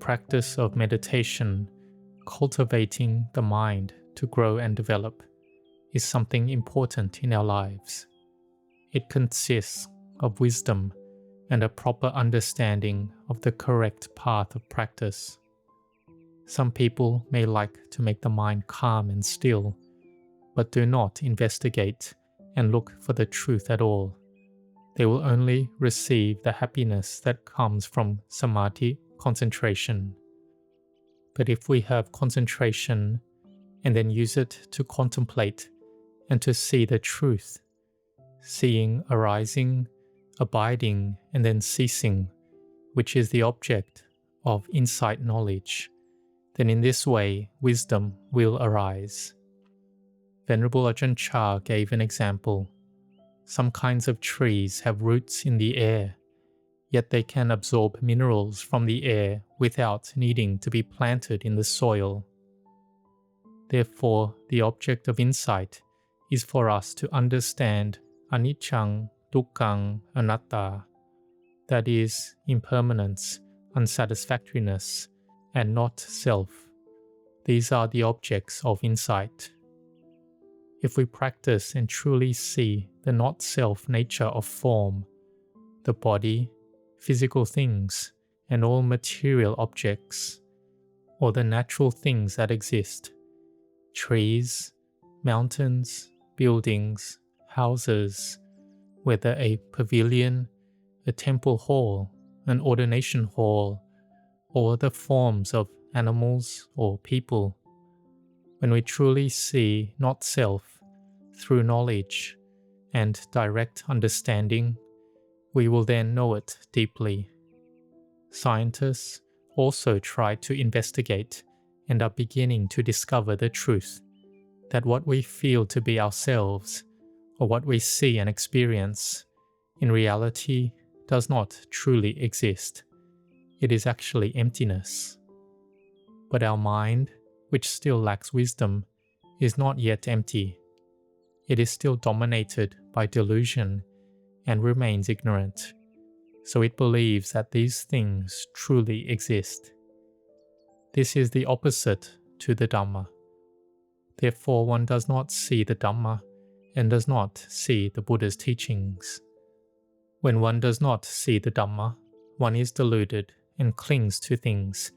practice of meditation, cultivating the mind to grow and develop, is something important in our lives. It consists of wisdom and a proper understanding of the correct path of practice. Some people may like to make the mind calm and still, but do not investigate and look for the truth at all. They will only receive the happiness that comes from samadhi, concentration. But if we have concentration and then use it to contemplate and to see the truth, seeing arising, abiding, and then ceasing, which is the object of insight knowledge, then in this way wisdom will arise. Venerable Ajahn Chah gave an example. Some kinds of trees have roots in the air, yet they can absorb minerals from the air without needing to be planted in the soil. Therefore, the object of insight is for us to understand aniccaṃ, dukkhaṃ, anatta, that is, impermanence, unsatisfactoriness, and not self. These are the objects of insight. If we practice and truly see the not-self nature of form, the body, physical things, and all material objects, or the natural things that exist, trees, mountains, buildings, houses, whether a pavilion, a temple hall, an ordination hall, or the forms of animals or people, when we truly see not self through knowledge and direct understanding, we will then know it deeply. Scientists also try to investigate and are beginning to discover the truth that what we feel to be ourselves, or what we see and experience, in reality does not truly exist. It is actually emptiness. But our mind, which still lacks wisdom, is not yet empty. It is still dominated by delusion and remains ignorant, so it believes that these things truly exist. This is the opposite to the Dhamma. Therefore, one does not see the Dhamma and does not see the Buddha's teachings. When one does not see the Dhamma, one is deluded and clings to things,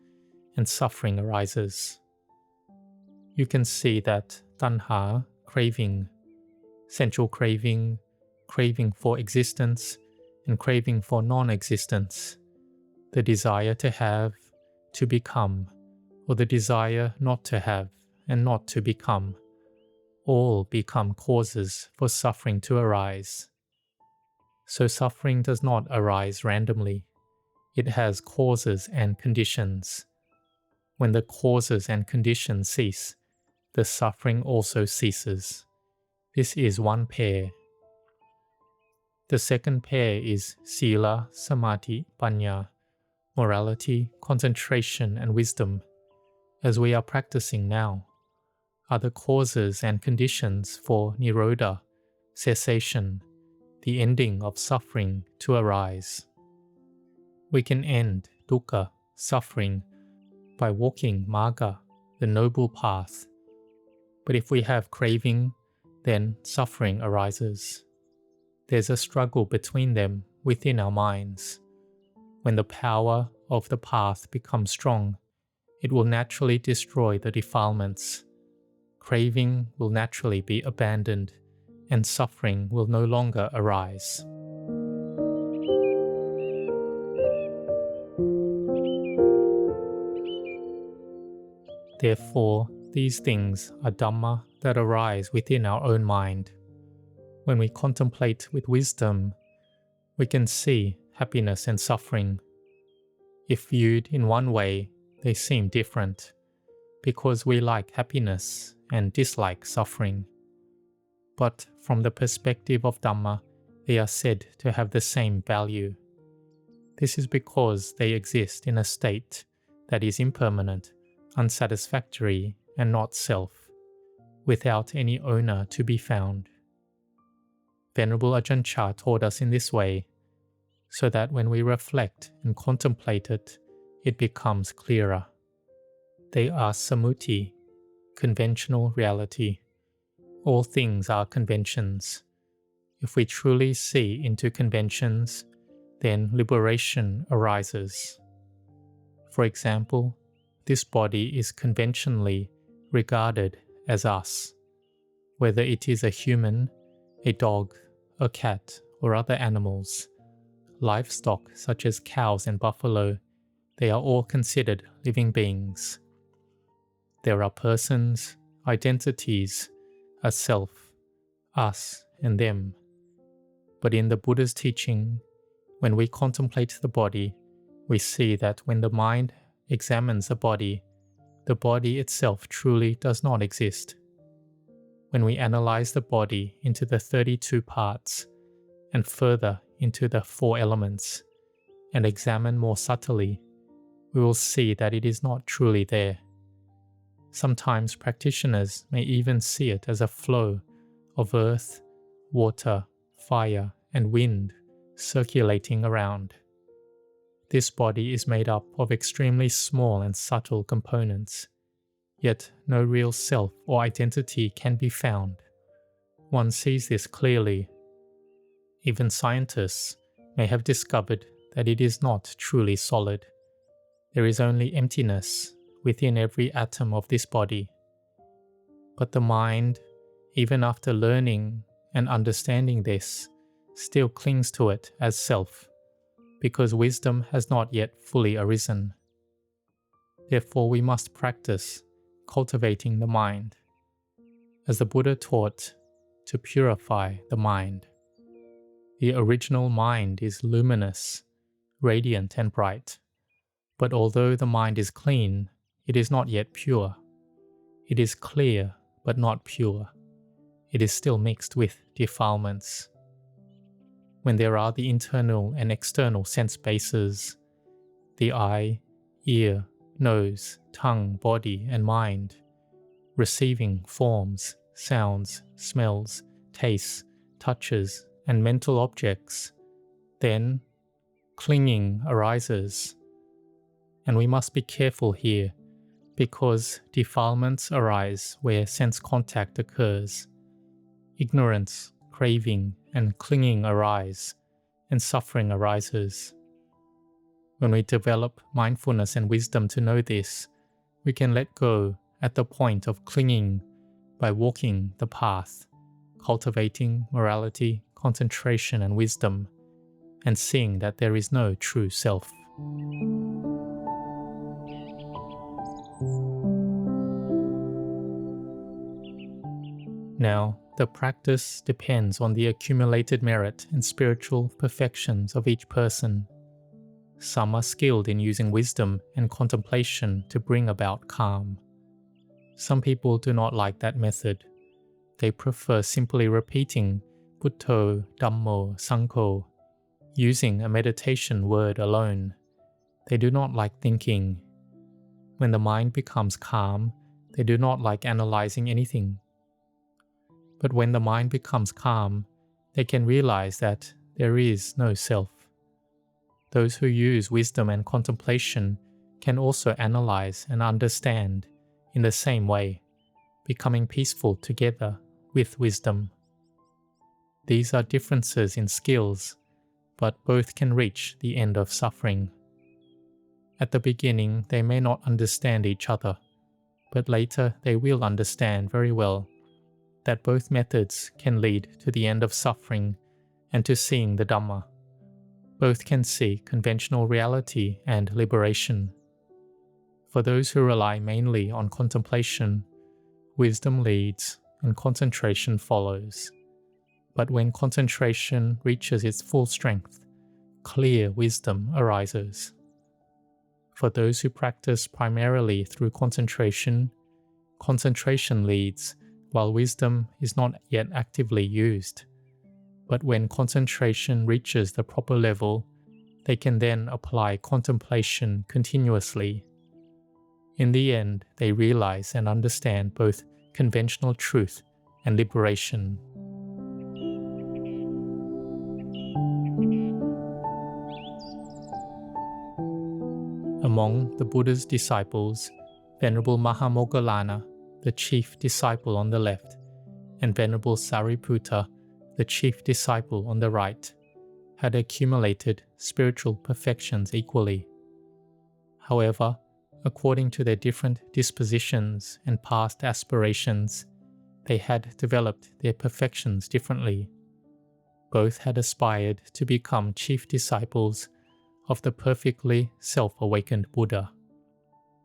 and suffering arises. You can see that tanha, craving, sensual craving, craving for existence, and craving for non-existence, the desire to have, to become, or the desire not to have and not to become, all become causes for suffering to arise. So suffering does not arise randomly. It has causes and conditions. When the causes and conditions cease, the suffering also ceases. This is one pair. The second pair is sila, samadhi, paññā, morality, concentration, and wisdom, as we are practicing now, are the causes and conditions for nirodha, cessation, the ending of suffering to arise. We can end dukkha, suffering, by walking magga, the noble path. But if we have craving, then suffering arises. There's a struggle between them within our minds. When the power of the path becomes strong, it will naturally destroy the defilements. Craving will naturally be abandoned, and suffering will no longer arise. Therefore, these things are Dhamma that arise within our own mind. When we contemplate with wisdom, we can see happiness and suffering. If viewed in one way, they seem different, because we like happiness and dislike suffering. But from the perspective of Dhamma, they are said to have the same value. This is because they exist in a state that is impermanent, unsatisfactory, and not self, without any owner to be found. Venerable Ajahn Chah taught us in this way, so that when we reflect and contemplate it, it becomes clearer. They are samuti, conventional reality. All things are conventions. If we truly see into conventions, then liberation arises. For example, this body is conventionally regarded as us. Whether it is a human, a dog, a cat, or other animals, livestock such as cows and buffalo, they are all considered living beings. There are persons, identities, a self, us, and them. But in the Buddha's teaching, when we contemplate the body, we see that when the mind examines the body itself truly does not exist. When we analyze the body into the 32 parts, and further into the 4 elements, and examine more subtly, we will see that it is not truly there. Sometimes practitioners may even see it as a flow of earth, water, fire, and wind circulating around. This body is made up of extremely small and subtle components, yet no real self or identity can be found. One sees this clearly. Even scientists may have discovered that it is not truly solid. There is only emptiness within every atom of this body. But the mind, even after learning and understanding this, still clings to it as self, because wisdom has not yet fully arisen. Therefore, we must practice cultivating the mind. As the Buddha taught, to purify the mind. The original mind is luminous, radiant and bright. But although the mind is clean, it is not yet pure. It is clear, but not pure. It is still mixed with defilements. When there are the internal and external sense bases, the eye, ear, nose, tongue, body, and mind, receiving forms, sounds, smells, tastes, touches, and mental objects, then clinging arises. And we must be careful here, because defilements arise where sense contact occurs. Ignorance, craving, and clinging arise, and suffering arises. When we develop mindfulness and wisdom to know this, we can let go at the point of clinging by walking the path, cultivating morality, concentration, and wisdom, and seeing that there is no true self. Now, the practice depends on the accumulated merit and spiritual perfections of each person. Some are skilled in using wisdom and contemplation to bring about calm. Some people do not like that method. They prefer simply repeating Buddho, Dhammo, Sangho, using a meditation word alone. They do not like thinking. When the mind becomes calm, they do not like analyzing anything. But when the mind becomes calm, they can realize that there is no self. Those who use wisdom and contemplation can also analyze and understand in the same way, becoming peaceful together with wisdom. These are differences in skills, but both can reach the end of suffering. At the beginning, they may not understand each other, but later they will understand very well that both methods can lead to the end of suffering and to seeing the Dhamma. Both can see conventional reality and liberation. For those who rely mainly on contemplation, wisdom leads and concentration follows. But when concentration reaches its full strength, clear wisdom arises. For those who practice primarily through concentration, concentration leads while wisdom is not yet actively used. But when concentration reaches the proper level, they can then apply contemplation continuously. In the end, they realize and understand both conventional truth and liberation. A Among the Buddha's disciples, Venerable Mahā-Moggallāna, the chief disciple on the left, and Venerable Sariputta, the chief disciple on the right, had accumulated spiritual perfections equally. However, according to their different dispositions and past aspirations, they had developed their perfections differently. Both had aspired to become chief disciples of the perfectly self-awakened Buddha.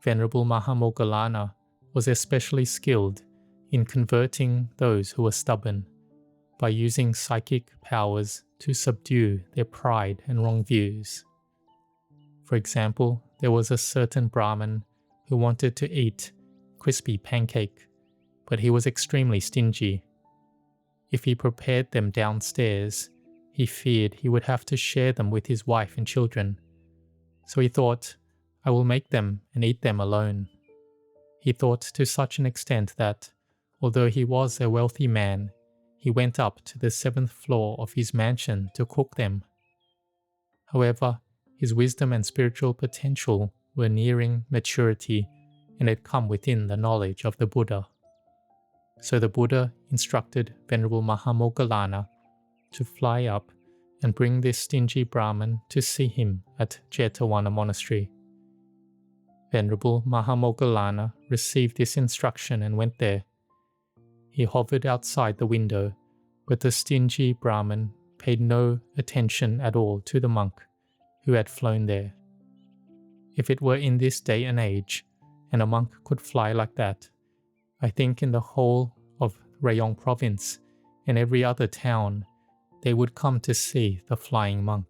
Venerable Mahā-Moggallāna was especially skilled in converting those who were stubborn by using psychic powers to subdue their pride and wrong views. For example, there was a certain brahmin who wanted to eat crispy pancake, but he was extremely stingy. If he prepared them downstairs, he feared he would have to share them with his wife and children. So he thought, I will make them and eat them alone. He thought to such an extent that, although he was a wealthy man, he went up to the 7th floor of his mansion to cook them. However, his wisdom and spiritual potential were nearing maturity and had come within the knowledge of the Buddha. So the Buddha instructed Venerable Mahā-Moggallāna to fly up and bring this stingy Brahmin to see him at Jetavana Monastery. Venerable Mahā-Moggallāna received this instruction and went there. He hovered outside the window, but the stingy Brahmin paid no attention at all to the monk who had flown there. If it were in this day and age, and a monk could fly like that, I think in the whole of Rayong province and every other town, they would come to see the flying monk.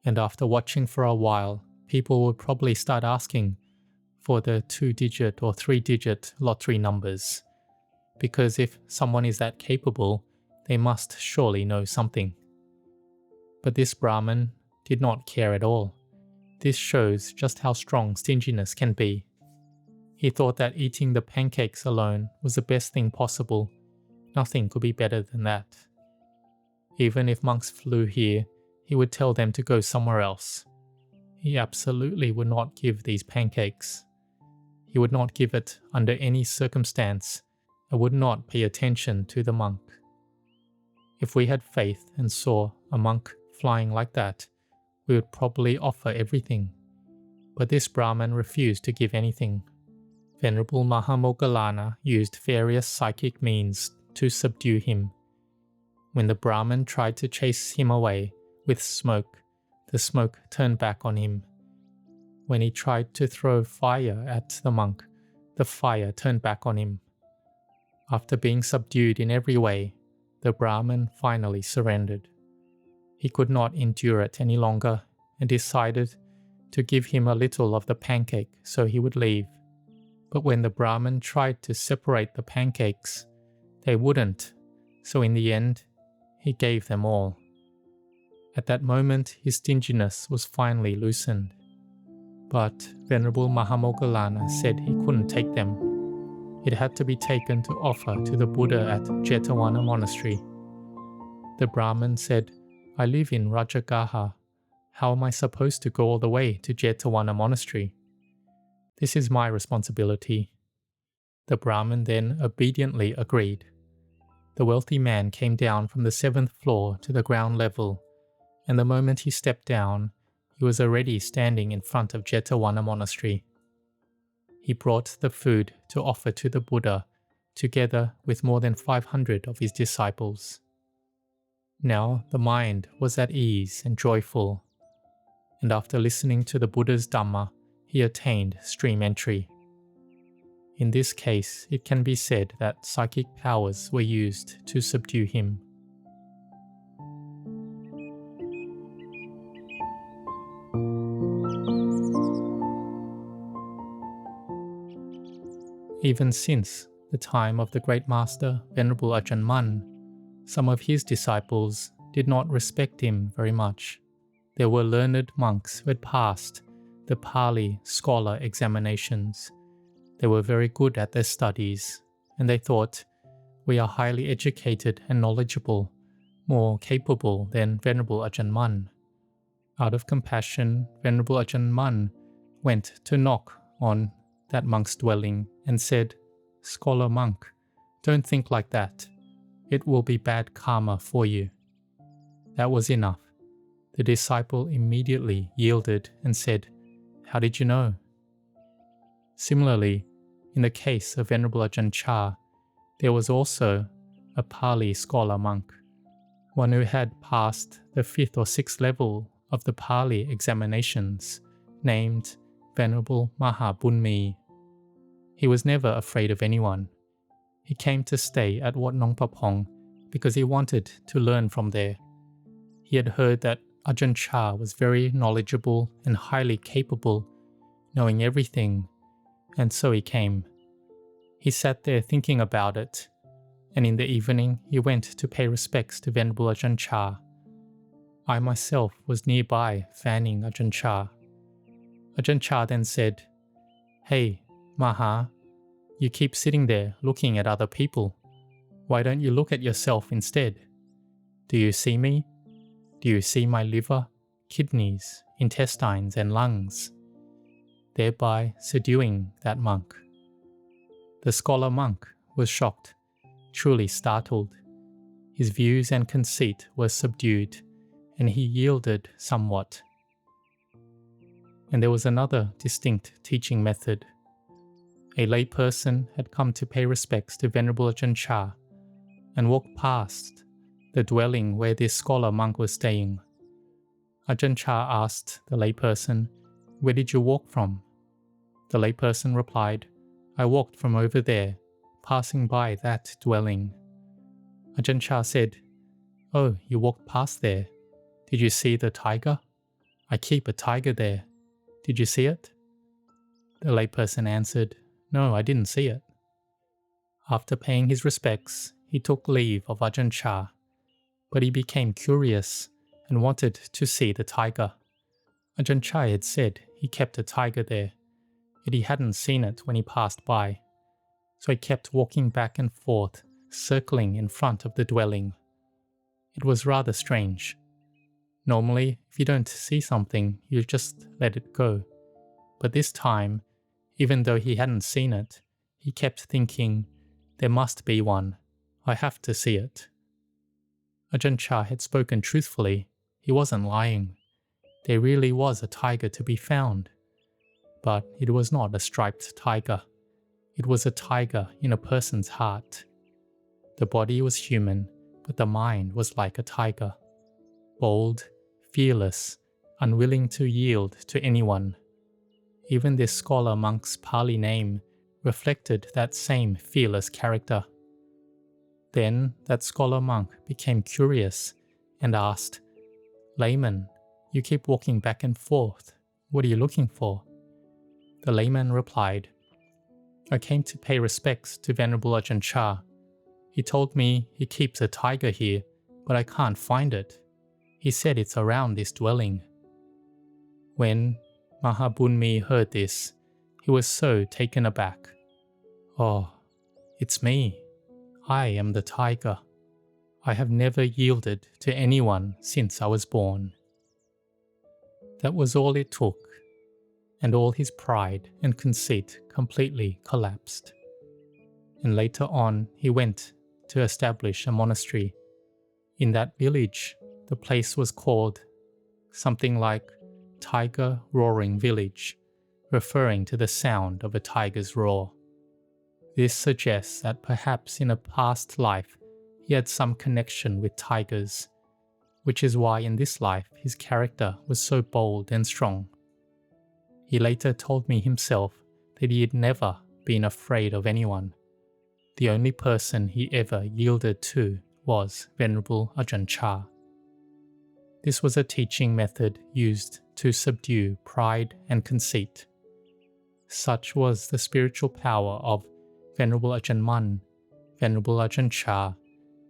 And after watching for a while, people would probably start asking for the 2-digit or 3-digit lottery numbers, because if someone is that capable, they must surely know something. But this Brahmin did not care at all. This shows just how strong stinginess can be. He thought that eating the pancakes alone was the best thing possible. Nothing could be better than that. Even if monks flew here, he would tell them to go somewhere else. He absolutely would not give these pancakes. He would not give it under any circumstance and would not pay attention to the monk. If we had faith and saw a monk flying like that, we would probably offer everything. But this Brahmin refused to give anything. Venerable Mahā-Moggallāna used various psychic means to subdue him. When the Brahmin tried to chase him away with smoke, the smoke turned back on him. When he tried to throw fire at the monk, the fire turned back on him. After being subdued in every way, the Brahmin finally surrendered. He could not endure it any longer and decided to give him a little of the pancake so he would leave. But when the Brahmin tried to separate the pancakes, they wouldn't, so in the end, he gave them all. At that moment, his stinginess was finally loosened. But Venerable Mahā-Moggallāna said he couldn't take them. It had to be taken to offer to the Buddha at Jetavana Monastery. The Brahmin said, I live in Rajagaha. How am I supposed to go all the way to Jetavana Monastery? This is my responsibility. The Brahmin then obediently agreed. The wealthy man came down from the 7th floor to the ground level, and the moment he stepped down, he was already standing in front of Jetavana Monastery. He brought the food to offer to the Buddha, together with more than 500 of his disciples. Now the mind was at ease and joyful, and after listening to the Buddha's Dhamma, he attained stream entry. In this case, it can be said that psychic powers were used to subdue him. Even since the time of the great master Venerable Ajahn, some of his disciples did not respect him very much. There were learned monks who had passed the Pali scholar examinations. They were very good at their studies, and they thought, we are highly educated and knowledgeable, more capable than Venerable Ajahn. Out of compassion, Venerable Ajahn went to knock on that monk's dwelling and said, "Scholar monk, don't think like that. It will be bad karma for you." That was enough. The disciple immediately yielded and said, "How did you know?" Similarly, in the case of Venerable Ajahn Chah, there was also a Pali scholar monk, one who had passed the 5th or 6th level of the Pali examinations, named Venerable Mahā-Moggallāna. He was never afraid of anyone. He came to stay at Wat Nong Papong because he wanted to learn from there. He had heard that Ajahn Chah was very knowledgeable and highly capable, knowing everything, and so he came. He sat there thinking about it, and in the evening he went to pay respects to Venerable Ajahn Chah. I myself was nearby fanning Ajahn Chah. Ajahn Chah then said, "Hey, Maha, you keep sitting there looking at other people. Why don't you look at yourself instead? Do you see me? Do you see my liver, kidneys, intestines and lungs?" Thereby subduing that monk. The scholar monk was shocked, truly startled. His views and conceit were subdued, and he yielded somewhat. And there was another distinct teaching method. A lay person had come to pay respects to Venerable Ajahn Chah and walked past the dwelling where this scholar monk was staying. Ajahn Chah asked the lay person, "Where did you walk from?" The lay person replied, "I walked from over there, passing by that dwelling." Ajahn Chah said, "Oh, you walked past there. Did you see the tiger? I keep a tiger there. Did you see it?" The lay person answered, "No, I didn't see it." After paying his respects, he took leave of Ajahn Chah, but he became curious and wanted to see the tiger. Ajahn Chah had said he kept a tiger there, yet he hadn't seen it when he passed by, so he kept walking back and forth, circling in front of the dwelling. It was rather strange. Normally, if you don't see something, you just let it go. But this time, even though he hadn't seen it, he kept thinking, "There must be one. I have to see it." Ajahn Chah had spoken truthfully. He wasn't lying. There really was a tiger to be found. But it was not a striped tiger. It was a tiger in a person's heart. The body was human, but the mind was like a tiger. Bold, fearless, unwilling to yield to anyone. Even this scholar monk's Pali name reflected that same fearless character. Then that scholar monk became curious and asked, "Layman, you keep walking back and forth. What are you looking for?" The layman replied, "I came to pay respects to Venerable Ajahn Chah. He told me he keeps a tiger here, but I can't find it. He said it's around this dwelling." When Mahā-Moggallāna heard this, he was so taken aback. "Oh, it's me. I am the tiger. I have never yielded to anyone since I was born." That was all it took, and all his pride and conceit completely collapsed. And later on, he went to establish a monastery. In that village, the place was called something like Tiger Roaring Village, referring to the sound of a tiger's roar. This suggests that perhaps in a past life he had some connection with tigers, which is why in this life his character was so bold and strong. He later told me himself that he had never been afraid of anyone. The only person he ever yielded to was Venerable Ajahn Chah. This was a teaching method used to subdue pride and conceit. Such was the spiritual power of Venerable Ajahn Mun, Venerable Ajahn Chah,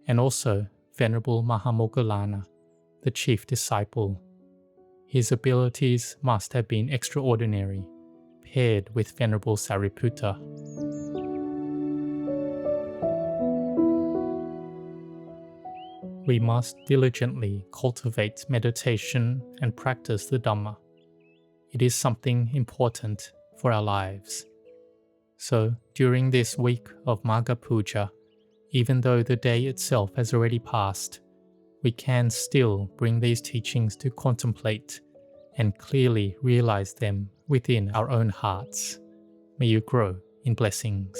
and also Venerable Mahā-Moggallāna, the chief disciple. His abilities must have been extraordinary, paired with Venerable Sariputta. We must diligently cultivate meditation and practice the Dhamma. it is something important for our lives. So during this week of Magha Puja, even though the day itself has already passed, we can still bring these teachings to contemplate and clearly realize them within our own hearts. May you grow in blessings.